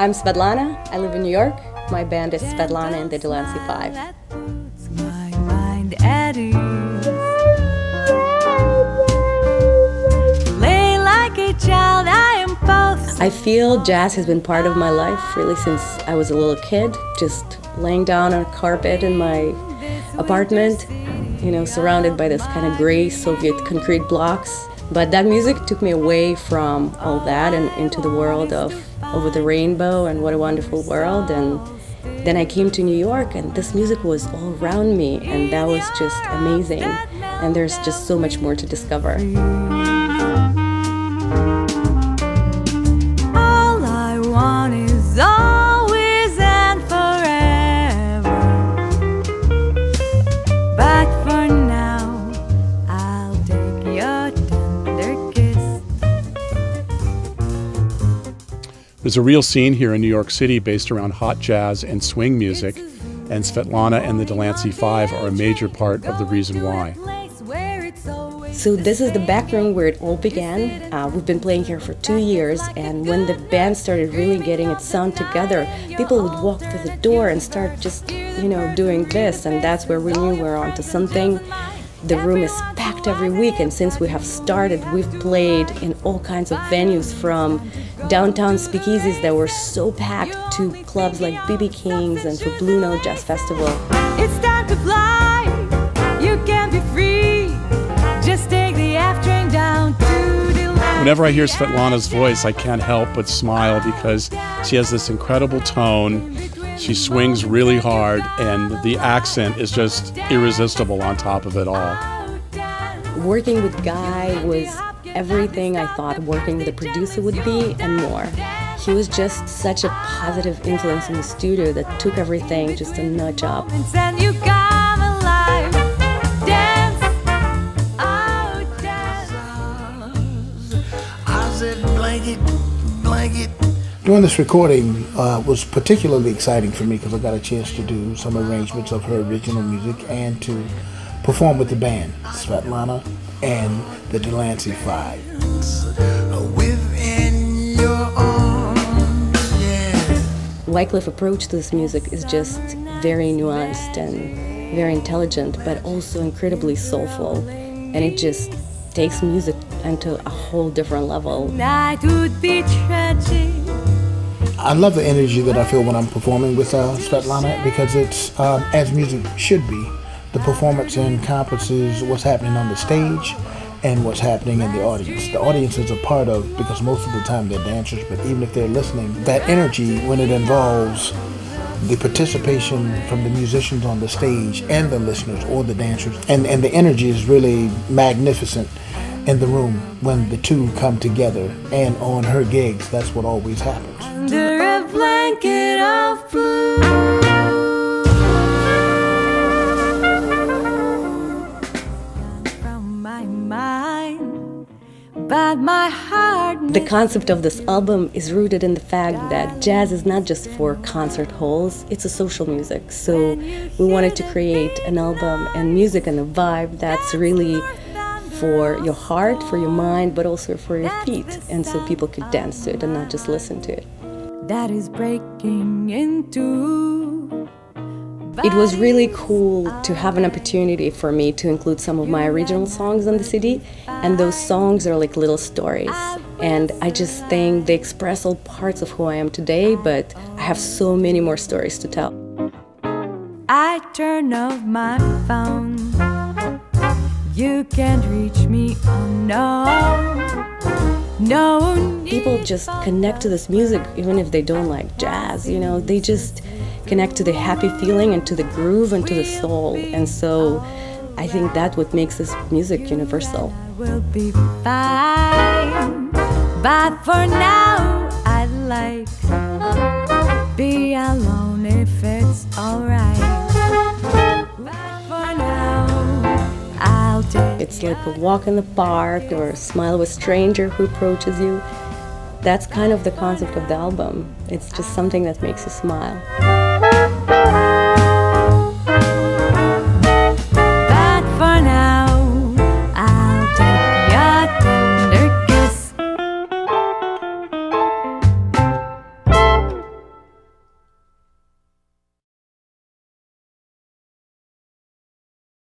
I'm Svetlana. I live in New York. My band is Svetlana and the Delancey 5. I feel jazz has been part of my life really since I was a little kid, just laying down on a carpet in my apartment, surrounded by this kind of gray Soviet concrete blocks. But that music took me away from all that and into the world of Over the Rainbow and What a Wonderful World. And then I came to New York and this music was all around me, and that was just amazing. And there's just so much more to discover. All I want is always and forever. But for now, I'll take your tender kiss. There's a real scene here in New York City based around hot jazz and swing music, and Svetlana and the Delancey 5 are a major part of the reason why. So this is the back room where it all began. We've been playing here for 2 years, and when the band started really getting its sound together, people would walk through the door and start just, doing this, and that's where we knew we were onto something. The room is packed every week, and since we have started, we've played in all kinds of venues, from downtown speakeasies that were so packed to clubs like B.B. King's and for Blue Note Jazz Festival. It's time to fly, you can be free. Just take the F train down to the land. Whenever I hear Svetlana's voice, I can't help but smile because she has this incredible tone. She swings really hard, and the accent is just irresistible on top of it all. Working with Guy was everything I thought working with a producer would be and more. He was just such a positive influence in the studio that took everything just a notch up. And you come alive. Dance, oh, dance. I said blanket, blanket. Doing this recording was particularly exciting for me because I got a chance to do some arrangements of her original music and to perform with the band, Svetlana and the Delancey 5. Within your arms, yeah. Wycliffe approach to this music is just very nuanced and very intelligent, but also incredibly soulful, and it just takes music into a whole different level. Night would be tragic. I love the energy that I feel when I'm performing with Svetlana because it's, as music should be, the performance encompasses what's happening on the stage and what's happening in the audience. The audience is a part of, because most of the time they're dancers, but even if they're listening, that energy when it involves the participation from the musicians on the stage and the listeners or the dancers, and the energy is really magnificent in the room when the two come together, and on her gigs, that's what always happens. Under a blanket of blue. From my mind, but my heart. The concept of this album is rooted in the fact that jazz is not just for concert halls, it's a social music. So we wanted to create an album and music and a vibe that's really for your heart, for your mind, but also for your feet, and so people could dance to it and not just listen to it. That is breaking into. It was really cool to have an opportunity for me to include some of my original songs on the CD, and those songs are like little stories. And I just think they express all parts of who I am today, but I have so many more stories to tell. I turn off my phone. You can't reach me, oh no. People just connect to this music even if they don't like jazz, they just connect to the happy feeling and to the groove and to the soul. And so I think that's what makes this music universal. We'll be fine, but for now I'd like be alone if it's alright. But for now I'll take. It's like a walk in the park or a smile of a stranger who approaches you. That's kind of the concept of the album. It's just something that makes you smile.